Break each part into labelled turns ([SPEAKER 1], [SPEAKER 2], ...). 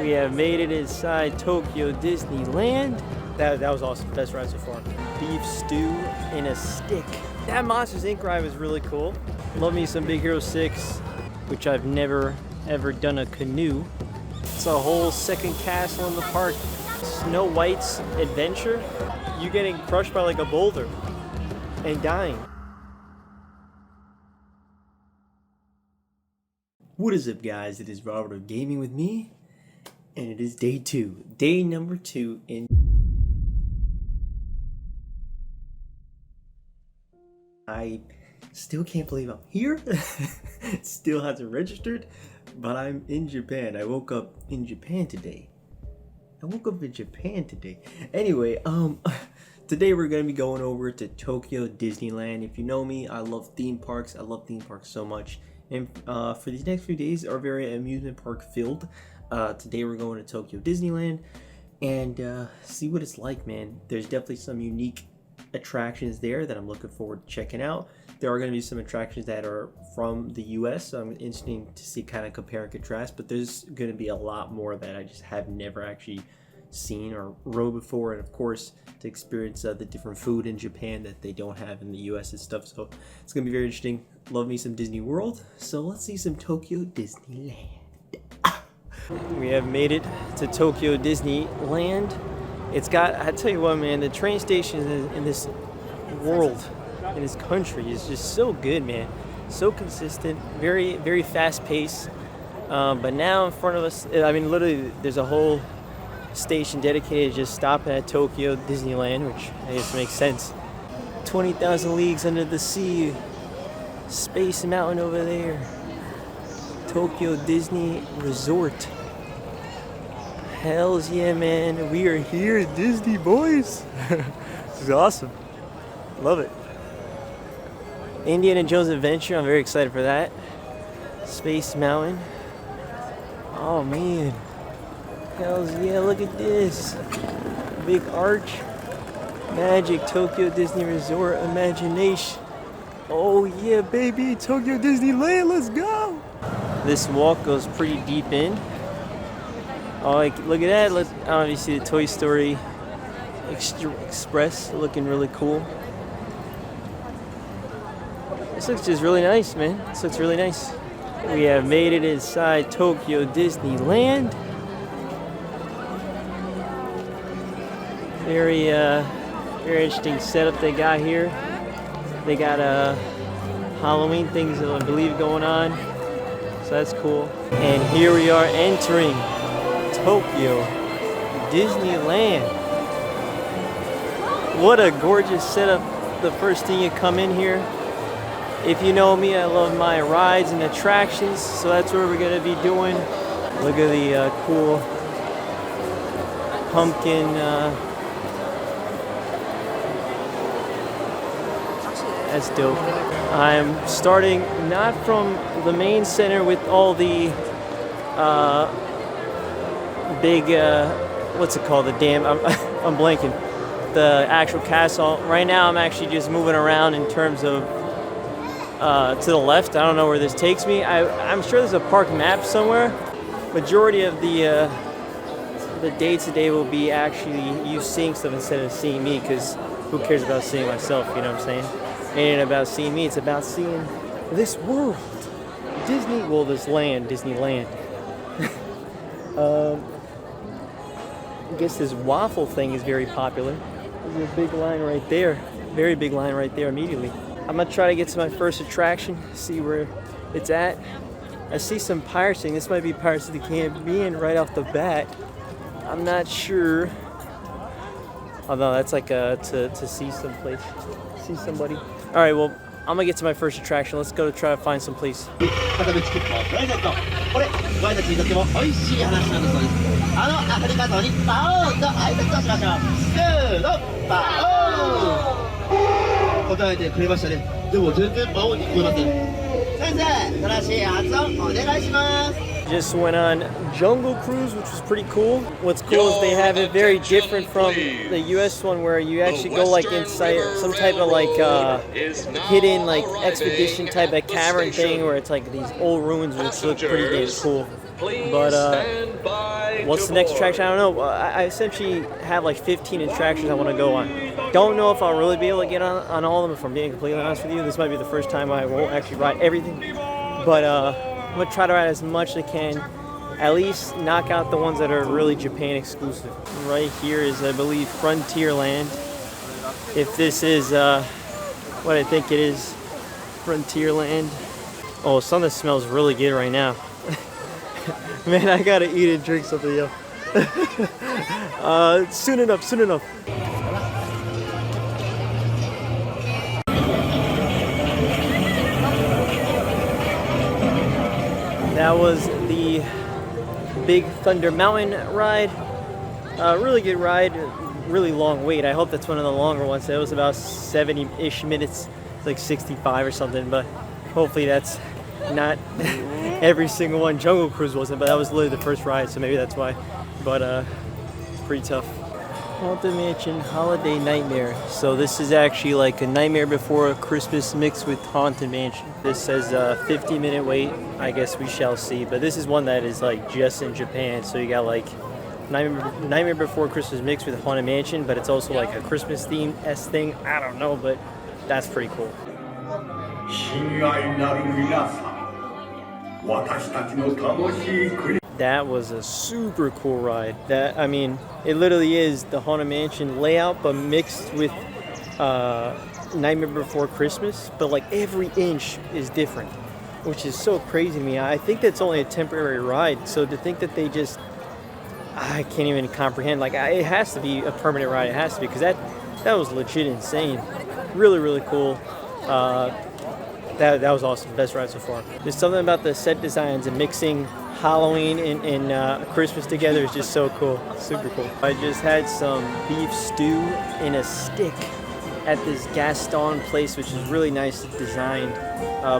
[SPEAKER 1] We have made it inside Tokyo Disneyland. That was awesome. Best ride so far. Beef stew in a stick. That Monsters Inc. ride was really cool. Love me some Big Hero 6, which I've never ever done a canoe. It's a whole second castle in the park. Snow White's adventure. You getting crushed by like a boulder and dying. What is up, guys? It is Robert of Gaming with Me, and it is day 2. Day number 2 in... I still can't believe I'm here. Still hasn't registered, but I'm in Japan. I woke up in Japan today. Anyway, today we're going to be going over to Tokyo Disneyland. If you know me, I love theme parks. I love theme parks so much. And for these next few days are very amusement park filled. Today we're going to Tokyo Disneyland and see what it's like, man. There's definitely some unique attractions there that I'm looking forward to checking out. There are going to be some attractions that are from the US, so I'm interested to see, kind of compare and contrast, but there's going to be a lot more that I just have never actually seen or rode before, and of course to experience the different food in Japan that they don't have in the US and stuff. So it's going to be very interesting. Love me some Disney World, so let's see some Tokyo Disneyland. We have made it to Tokyo Disneyland. It's got, I tell you what, man, the train stations in this world, in this country, is just so good, man. So consistent, very, very fast paced. But now in front of us, I mean, literally, there's a whole station dedicated to just stopping at Tokyo Disneyland, which I guess makes sense. 20,000 leagues under the sea, Space Mountain over there, Tokyo Disney Resort. Hells yeah, man, we are here at Disney, boys. This is awesome. Love it. Indiana Jones Adventure, I'm very excited for that. Space Mountain. Oh man. Hells yeah, look at this. Big arch. Magic Tokyo Disney Resort Imagination. Oh yeah, baby, Tokyo Disneyland, let's go. This walk goes pretty deep in. Oh, like, look at that. I don't know if you see the Toy Story Express looking really cool. This looks just really nice, man. This looks really nice. We have made it inside Tokyo Disneyland. Very, very interesting setup they got here. They got Halloween things, I believe, going on. So that's cool. And here we are entering Tokyo Disneyland. What a gorgeous setup. The first thing you come in here. If you know me, I love my rides and attractions, so that's what we're gonna be doing. Look at the cool pumpkin. That's dope. I'm starting not from the main center with all the big, what's it called? The dam. I'm blanking. The actual castle. Right now, I'm actually just moving around in terms of to the left. I don't know where this takes me. I'm sure there's a park map somewhere. Majority of the day today will be actually you seeing stuff instead of seeing me, because who cares about seeing myself? You know what I'm saying? It ain't about seeing me. It's about seeing this world. Disney. Well, this land. Disneyland. I guess this waffle thing is very popular. There's a big line right there. Very big line right there immediately. I'm gonna try to get to my first attraction, see where it's at. I see some pirates thing. This might be Pirates of the Caribbean right off the bat. I'm not sure. Oh no, that's like to see someplace, see somebody. All right, well, I'm gonna get to my first attraction. Let's go to try to find some place. Just went on Jungle Cruise, which was pretty cool. What's cool is they have it very different from the US one, where you actually go like inside some type of like hidden like expedition type of cavern thing, where it's like these old ruins which look pretty damn cool. But what's the next attraction? I don't know. I essentially have like 15 attractions I want to go on. Don't know if I'll really be able to get on all of them, if I'm being completely honest with you. This might be the first time I won't actually ride everything. But I'm going to try to ride as much as I can. At least knock out the ones that are really Japan exclusive. Right here is, I believe, Frontierland. If this is what I think it is, Frontierland. Oh, something smells really good right now. Man, I gotta eat and drink something, yo. Soon enough, soon enough. That was the Big Thunder Mountain ride. Really good ride, really long wait. I hope that's one of the longer ones. It was about 70-ish minutes, like 65 or something, but hopefully that's not every single one. Jungle Cruise wasn't, but that was literally the first ride, so maybe that's why. But it's pretty tough. Haunted Mansion Holiday Nightmare. So this is actually like a Nightmare Before Christmas mixed with Haunted Mansion. This says 50-minute wait. I guess we shall see. But this is one that is like just in Japan. So you got like Nightmare Before Christmas mixed with Haunted Mansion, but it's also like a Christmas theme-esque thing. I don't know, but that's pretty cool. That was a super cool ride. That, I mean, it literally is the Haunted Mansion layout, but mixed with Nightmare Before Christmas. But like every inch is different, which is so crazy to me. I think that's only a temporary ride. So to think that they just, I can't even comprehend. Like it has to be a permanent ride. It has to be, because that was legit insane. Really, really cool. That was awesome. Best ride so far. There's something about the set designs and mixing Halloween and Christmas together is just so cool. Super cool. I just had some beef stew in a stick at this Gaston place, which is really nice designed.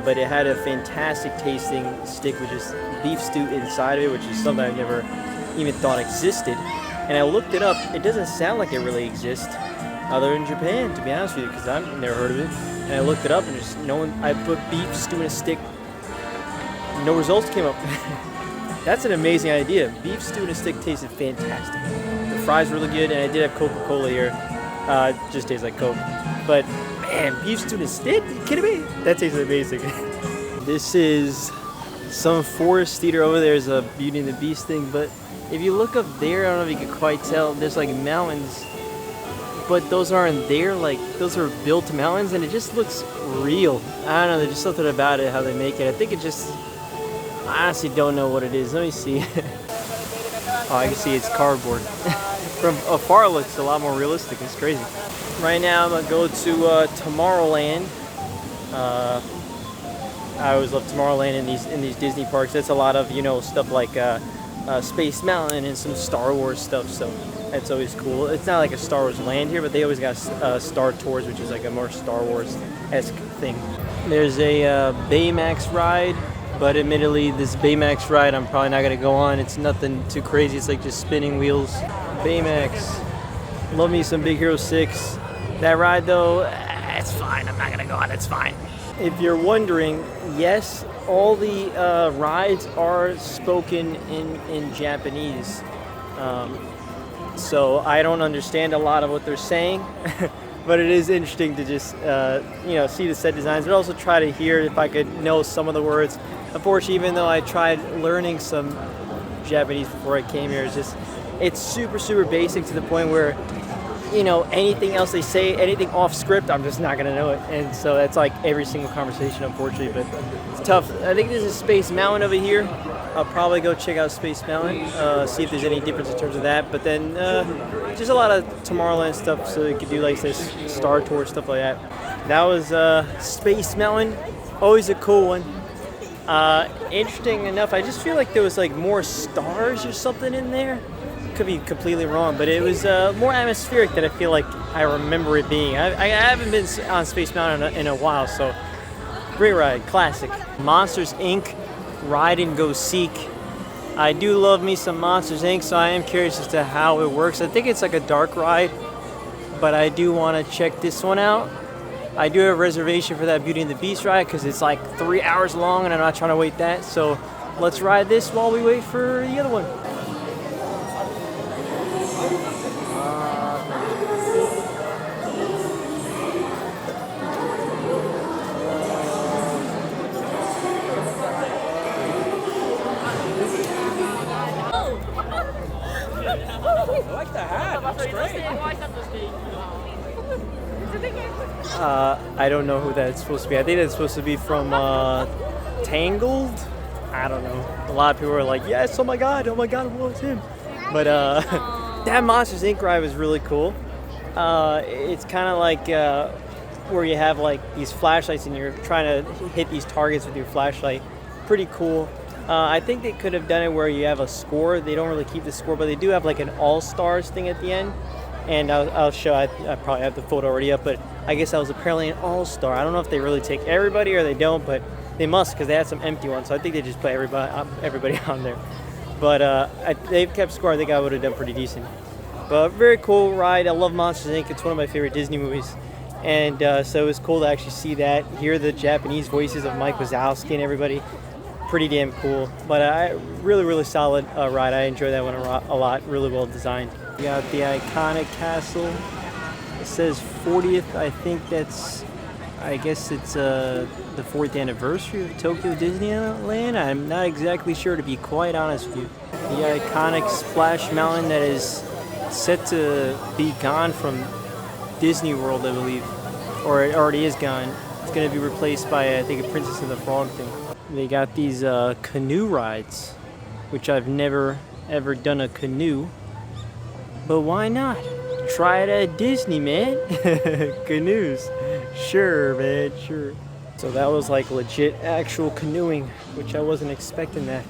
[SPEAKER 1] But it had a fantastic tasting stick with just beef stew inside of it, which is something I've never even thought existed. And I looked it up. It doesn't sound like it really exists other than Japan, to be honest with you, because I've never heard of it. And I looked it up, and just no one. I put beef stew in a stick. No results came up. That's an amazing idea. Beef stew in a stick tasted fantastic. The fries were really good, and I did have Coca-Cola here. Just tastes like Coke. But man, beef stew in a stick? Are you kidding me? That tastes amazing. This is some forest theater over there. Is a Beauty and the Beast thing, but if you look up there, I don't know if you can quite tell. There's like mountains. But those aren't there, like those are built mountains, and it just looks real. I don't know, there's just something about it, how they make it. I think it just, I honestly don't know what it is. Let me see. Oh, I can see it's cardboard. From afar it looks a lot more realistic. It's crazy. Right now I'm gonna go to Tomorrowland. I always love Tomorrowland in these Disney parks. That's a lot of, you know, stuff like Space Mountain and some Star Wars stuff, so that's always cool. It's not like a Star Wars land here, but they always got Star Tours, which is like a more Star Wars-esque thing. There's a Baymax ride, but admittedly this Baymax ride I'm probably not gonna go on. It's nothing too crazy. It's like just spinning wheels. Baymax. Love me some Big Hero 6. That ride though, it's fine. I'm not gonna go on. It's fine. If you're wondering, yes, all the rides are spoken in Japanese. So I don't understand a lot of what they're saying, but it is interesting to just you know, see the set designs, but also try to hear if I could know some of the words. Unfortunately, even though I tried learning some Japanese before I came here, it's super basic to the point where, you know, anything else they say, anything off script, I'm just not gonna know it. And so that's like every single conversation, unfortunately, but it's tough. I think this is Space Mountain over here. I'll probably go check out Space Mountain, see if there's any difference in terms of that. But then just a lot of Tomorrowland stuff, so you could do like this Star Tour, stuff like that. That was Space Mountain, always a cool one. Interesting enough, I just feel like there was like more stars or something in there. Could be completely wrong, but it was more atmospheric than I feel like I remember it being. I haven't been on Space Mountain in a while, so great ride, classic. Monsters Inc. Ride and Go Seek. I do love me some Monsters Inc., so I am curious as to how it works. I think it's like a dark ride, but I do want to check this one out. I do have a reservation for that Beauty and the Beast ride because it's like 3 hours long, and I'm not trying to wait that. So let's ride this while we wait for the other one.
[SPEAKER 2] I like the hat. That's great.
[SPEAKER 1] I don't know who that's supposed to be. I think that's supposed to be from Tangled. I don't know. A lot of people are like, yes, oh my god, well, it's him. But that Monsters Inc. ride was really cool. It's kind of like where you have like these flashlights and you're trying to hit these targets with your flashlight. Pretty cool. I think they could have done it where you have a score. They don't really keep the score, but they do have like an all-stars thing at the end. And I'll show, I probably have the photo already up, but I guess that was apparently an all-star. I don't know if they really take everybody or they don't, but they must because they had some empty ones. So I think they just put everybody on there. But they've kept score. I think I would have done pretty decent. But very cool ride. I love Monsters Inc. It's one of my favorite Disney movies. And so it was cool to actually see that, hear the Japanese voices of Mike Wazowski and everybody. Pretty damn cool. But really solid ride. I enjoyed that one a lot. Really well designed. We got the iconic castle. It says 40th. I think I guess it's the 4th anniversary of Tokyo Disneyland. I'm not exactly sure, to be quite honest with you. The iconic Splash Mountain that is set to be gone from Disney World, I believe. Or it already is gone. It's going to be replaced by, I think, a Princess and the Frog thing. They got these canoe rides, which I've never ever done a canoe. But why not? Try it at Disney, man. Canoes. Sure, man, sure. So that was like legit actual canoeing, which I wasn't expecting that.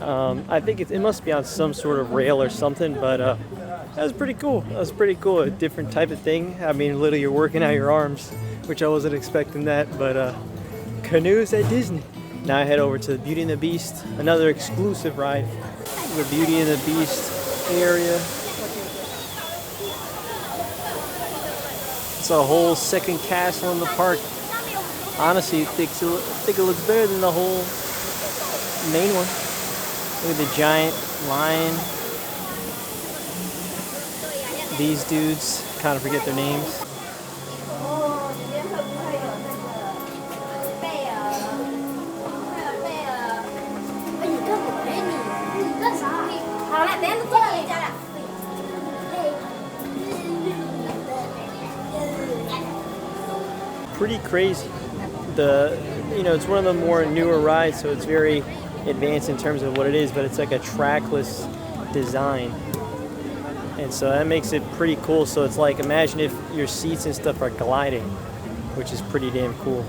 [SPEAKER 1] I think it must be on some sort of rail or something, but that was pretty cool. That was pretty cool. A different type of thing. I mean, literally you're working out your arms, which I wasn't expecting that, but canoes at Disney. Now I head over to the Beauty and the Beast, another exclusive ride. The Beauty and the Beast area. It's a whole second castle in the park. Honestly, I think it looks better than the whole main one. Look at the giant lion. These dudes, kind of forget their names. Pretty crazy. It's one of the more newer rides, so it's very advanced in terms of what it is, but it's like a trackless design. And so that makes it pretty cool. So it's like, imagine if your seats and stuff are gliding, which is pretty damn cool.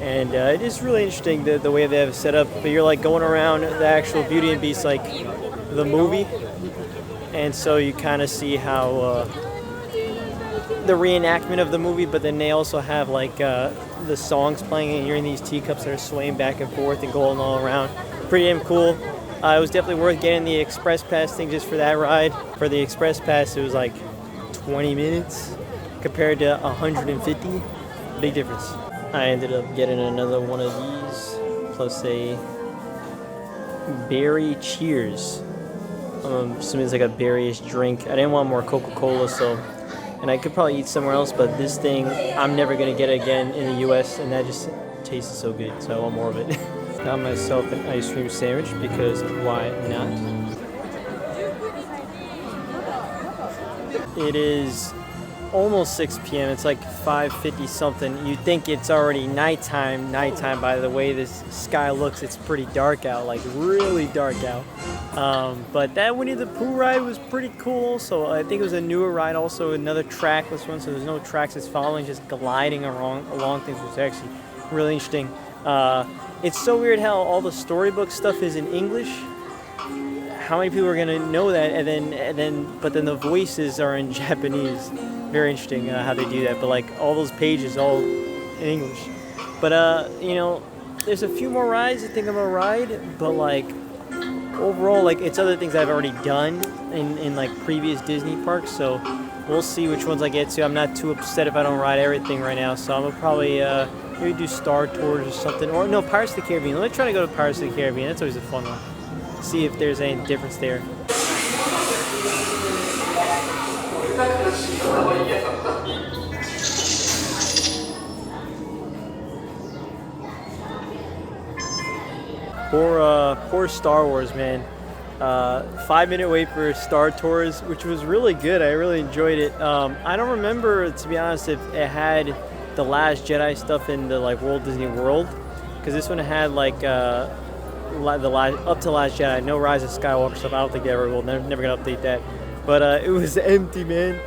[SPEAKER 1] And it is really interesting the way they have it set up. But you're like going around the actual Beauty and Beast, like the movie. And so you kind of see how the reenactment of the movie, but then they also have like the songs playing and you're in these teacups that are swaying back and forth and going all around. Pretty damn cool. It was definitely worth getting the Express Pass thing just for that ride. For the Express Pass, it was like 20 minutes compared to 150. Big difference. I ended up getting another one of these, plus a berry cheers. Assuming it's like a berry-ish drink. I didn't want more Coca-Cola, and I could probably eat somewhere else, but this thing, I'm never gonna get it again in the US, and that just tasted so good, so I want more of it. Got myself an ice cream sandwich, because why not? It is almost 6 p.m. It's like 5:50 something. You'd think it's already nighttime by the way this sky looks. It's pretty dark out, like really dark out. But that Winnie the Pooh ride was pretty cool. So I think it was a newer ride, also another trackless one. So there's no tracks it's following, just gliding along things, which is actually really interesting. It's so weird how all the storybook stuff is in English. How many people are gonna know that? But then the voices are in Japanese. Very interesting how they do that. But like all those pages all in English. But there's a few more rides I think I'm gonna ride. But like overall, like it's other things I've already done in like previous Disney parks. So we'll see which ones I get to. I'm not too upset if I don't ride everything right now, so I'm gonna probably maybe do Star Tours or something. Or no, Pirates of the Caribbean. Let me try to go to Pirates of the Caribbean. That's always a fun one. See if there's any difference there. Poor Star Wars, man. 5-minute wait for Star Tours, which was really good. I really enjoyed it. I don't remember, to be honest, if it had the Last Jedi stuff in the like Walt Disney World, because this one had like the up to Last Jedi, no Rise of Skywalker stuff. I don't think they ever will. Never gonna update that. But it was empty, man.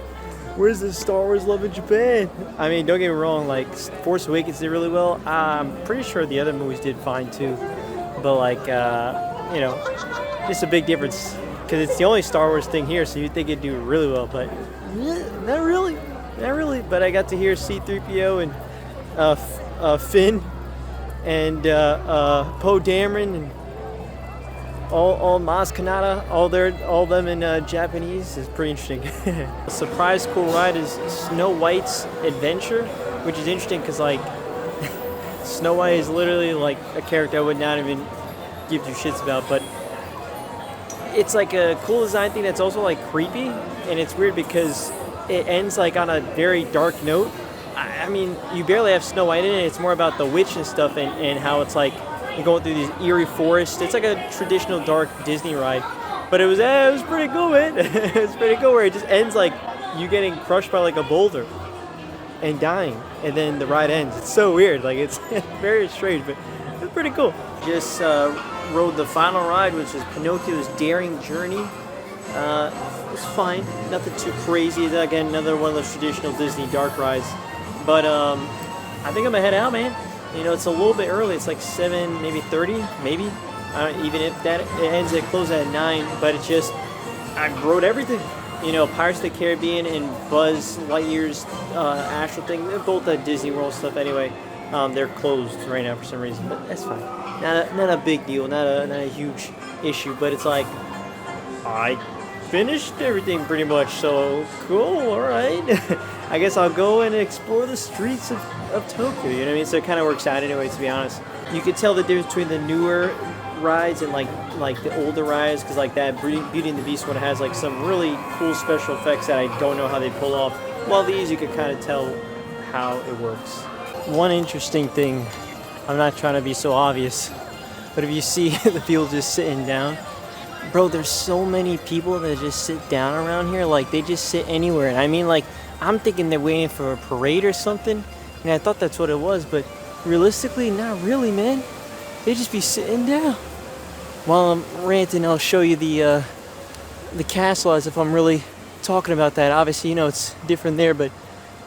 [SPEAKER 1] Where's the Star Wars love in Japan? I mean, don't get me wrong. Like Force Awakens did really well. I'm pretty sure the other movies did fine too. But like, you know, just a big difference because it's the only Star Wars thing here, so you'd think it'd do really well, but not really. But I got to hear C-3PO and Finn and Poe Dameron and all Maz Kanata, all them in Japanese is pretty interesting. A surprise cool ride is Snow White's Adventure, which is interesting because like Snow White is literally like a character I would not even give two shits about, but it's like a cool design thing that's also like creepy, and it's weird because it ends like on a very dark note. I mean, you barely have Snow White in it. It's more about the witch and stuff, and how it's like you're going through these eerie forests. It's like a traditional dark Disney ride, but it was pretty cool, man. It's pretty cool where it just ends like you getting crushed by like a boulder and dying, and then the ride ends. It's so weird, like it's very strange, but it's pretty cool. Just rode the final ride, which is Pinocchio's Daring Journey. It was fine, nothing too crazy. Again, another one of those traditional Disney dark rides, but I think I'm gonna head out, man. You know, it's a little bit early. It's like 7, maybe 30, maybe. Even if that it ends at close at 9, but it's just I rode everything. You know, Pirates of the Caribbean and Buzz Lightyear's Astral thing. They're both at Disney World stuff anyway. They're closed right now for some reason, but that's fine. Not a big deal. Not a huge issue. But it's like I finished everything pretty much. So cool. All right. I guess I'll go and explore the streets of Tokyo. You know what I mean? So it kind of works out anyway. To be honest, you could tell the difference between the newer rides and like the older rides, because like that Beauty and the Beast one has like some really cool special effects that I don't know how they pull off. While these you could kind of tell how it works. One interesting thing, I'm not trying to be so obvious, but if you see the people just sitting down, bro, there's so many people that just sit down around here. Like they just sit anywhere, and I mean like I'm thinking they're waiting for a parade or something, and I thought that's what it was, but realistically, not really, man. They just be sitting down. While I'm ranting, I'll show you the castle as if I'm really talking about that. Obviously, you know, it's different there, but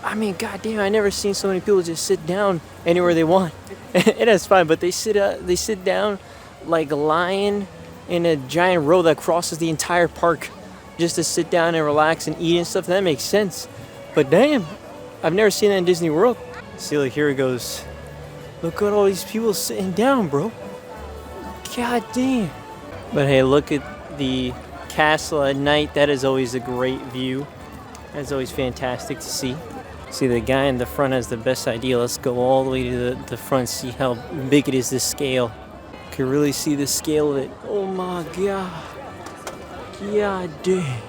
[SPEAKER 1] I mean, goddamn, I never seen so many people just sit down anywhere they want. And that's fine, but they sit down like a lion in a giant row that crosses the entire park just to sit down and relax and eat and stuff. That makes sense. But damn, I've never seen that in Disney World. See, like, here it goes. Look at all these people sitting down, bro. God damn. But hey, look at the castle at night. That is always a great view. That's always fantastic to see. See, the guy in the front has the best idea. Let's go all the way to the front, see how big it is, this scale. You can really see the scale of it. Oh my god. God damn.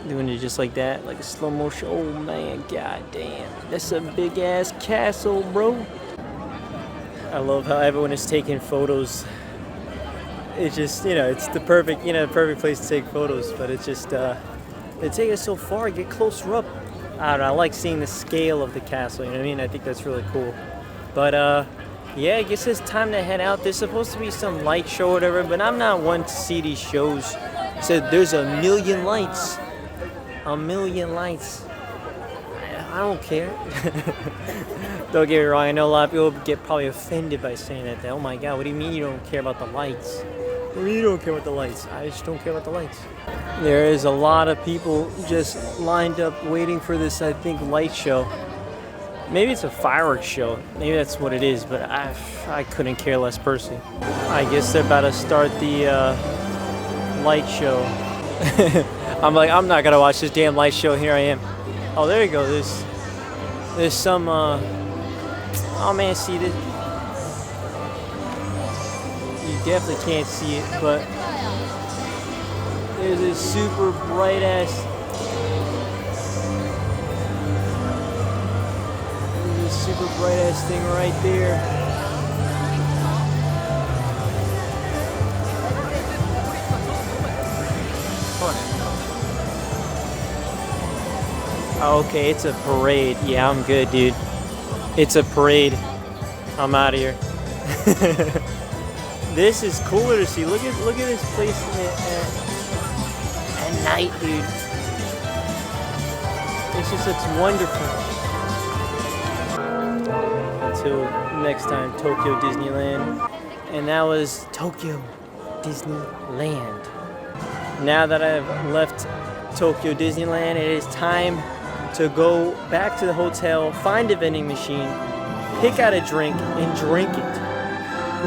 [SPEAKER 1] Doing it just like that, like a slow motion. Oh man, god damn. That's a big ass castle, bro. I love how everyone is taking photos. It's just, you know, it's the perfect place to take photos, but it's just, they take it so far, get closer up. I don't know, I like seeing the scale of the castle, you know what I mean? I think that's really cool. But, yeah, I guess it's time to head out. There's supposed to be some light show or whatever, but I'm not one to see these shows. So there's a million lights. A million lights. I don't care. Don't get me wrong, I know a lot of people get probably offended by saying that. Oh my god, what do you mean you don't care about the lights? What do you mean you don't care about the lights? I just don't care about the lights. There is a lot of people just lined up waiting for this, I think, light show. Maybe it's a fireworks show. Maybe that's what it is, but I couldn't care less personally. I guess they're about to start the light show. I'm like, I'm not gonna watch this damn light show. Here I am. Oh, there you go. There's some. Oh man, see this? You definitely can't see it, but there's this super bright ass. There's this super bright ass thing right there. Okay, it's a parade. Yeah, I'm good, dude. It's a parade. I'm out of here. This is cooler to see. Look at this place at night, dude. It's just looks wonderful. Until next time, Tokyo Disneyland. And that was Tokyo Disneyland. Now that I've left Tokyo Disneyland, it is time to go back to the hotel, find a vending machine, pick out a drink, and drink it.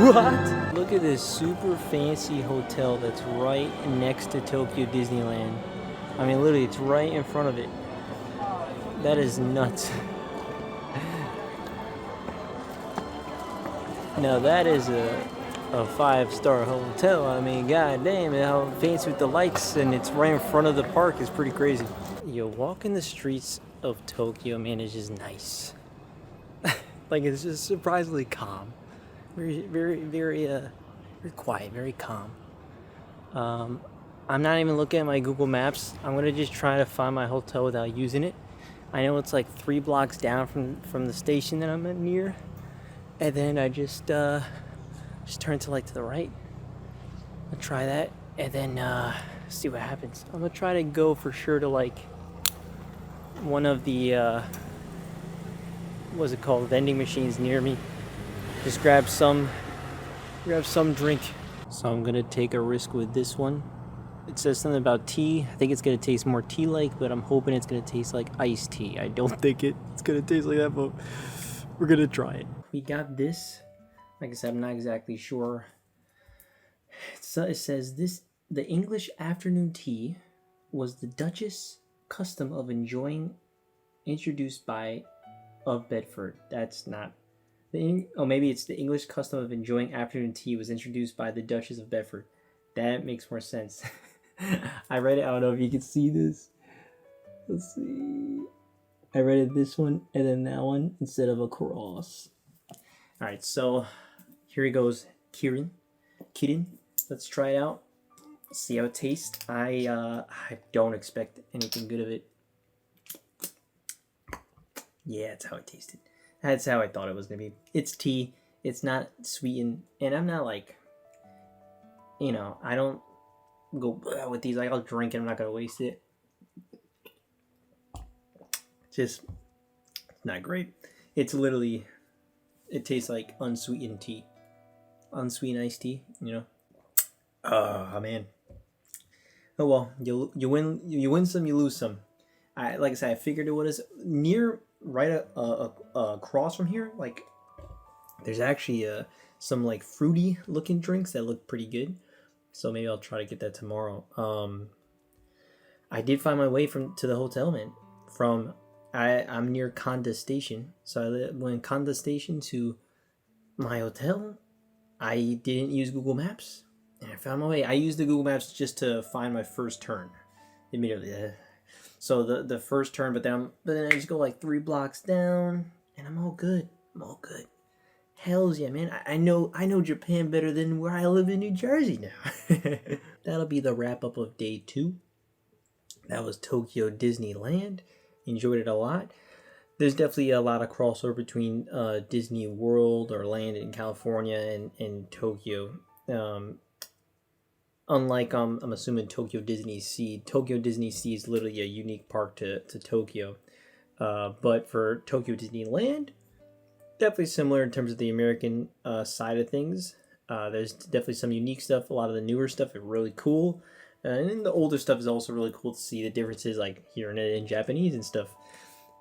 [SPEAKER 1] What? Look at this super fancy hotel that's right next to Tokyo Disneyland. I mean, literally, it's right in front of it. That is nuts. Now that is a 5-star hotel. I mean, god damn, how fancy with the lights, and it's right in front of the park is pretty crazy. Yo, walking the streets of Tokyo, man, is just nice. Like, it's just surprisingly calm. Very quiet, very calm. I'm not even looking at my Google Maps. I'm gonna just try to find my hotel without using it. I know it's like 3 blocks down from the station that I'm at near, and then I just turn to like to the right. I'll try that, and then see what happens. I'm gonna try to go for sure to like one of the what's it called, vending machines near me. Just grab some drink. So I'm gonna take a risk with this one. It says something about tea. I think it's gonna taste more tea-like, but I'm hoping it's gonna taste like iced tea. I don't think it's gonna taste like that, but we're gonna try it. We got this. Like I said, I'm not exactly sure. It says this: the English afternoon tea was the Duchess custom of enjoying, introduced by of Bedford. That's not oh, maybe it's the English custom of enjoying afternoon tea was introduced by the Duchess of Bedford. That makes more sense. I read it. I don't know if you can see this. Let's see. I read it this one and then that one instead of a cross. All right, so here he goes, Kirin. Let's try it out. See how it tastes. I don't expect anything good of it. Yeah, that's how it tasted. That's how I thought it was gonna be. It's tea. It's not sweetened, and I'm not like, I don't go with these. Like, I'll drink it. I'm not gonna waste it. Just not great. It's literally, it tastes like unsweetened tea, unsweetened iced tea. Oh man. Oh well, you win some, you lose some. Like I said, I figured it was near. Right across from here, like, there's actually some like fruity looking drinks that look pretty good, so maybe I'll try to get that tomorrow. I did find my way to the hotel, man. I'm near Kanda Station, so I went Kanda Station to my hotel. I didn't use Google Maps, and I found my way. I used the Google Maps just to find my first turn, admittedly. So the first turn, but then I just go like 3 blocks down, and I'm all good. Hells yeah, man! I know Japan better than where I live in New Jersey now. That'll be the wrap up of day 2. That was Tokyo Disneyland. Enjoyed it a lot. There's definitely a lot of crossover between Disney World or Land in California and Tokyo. Unlike, I'm assuming Tokyo Disney Sea. Tokyo Disney Sea is literally a unique park to Tokyo. But for Tokyo Disneyland, definitely similar in terms of the American side of things. There's definitely some unique stuff. A lot of the newer stuff is really cool. And then the older stuff is also really cool to see the differences, like hearing it in Japanese and stuff.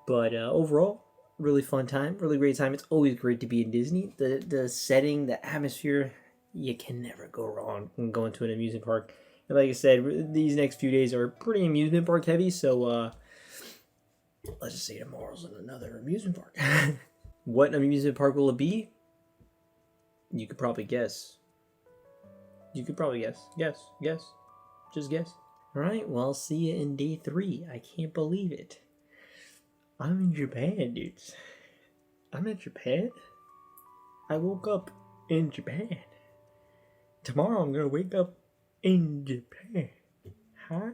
[SPEAKER 1] But overall, really fun time. Really great time. It's always great to be in Disney. The setting, the atmosphere, you can never go wrong when going to an amusement park. And like I said, these next few days are pretty amusement park heavy, so let's just say tomorrow's in another amusement park. What amusement park will it be? You could probably guess. You could probably guess. Guess. Just guess. Alright, well, I'll see you in day 3. I can't believe it. I'm in Japan, dudes. I'm in Japan? I woke up in Japan. Tomorrow I'm gonna wake up in Japan. Huh?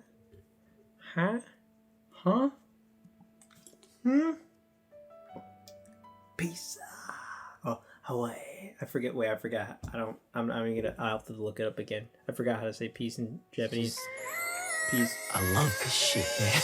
[SPEAKER 1] Peace. Oh, Hawaii. I forget. Wait, I forgot. I'll have to look it up again. I forgot how to say peace in Japanese. Peace.
[SPEAKER 3] I love this shit, man.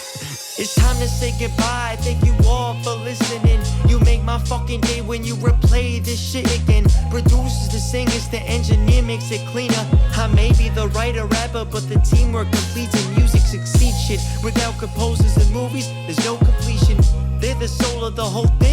[SPEAKER 3] It's time to say goodbye. Thank you all for listening. You make my fucking day when you replay this shit again. Producers, the singers, the engineer makes it cleaner. I may be the writer, rapper, but the teamwork completes and music succeeds. Shit, without composers and movies, there's no completion. They're the soul of the whole thing.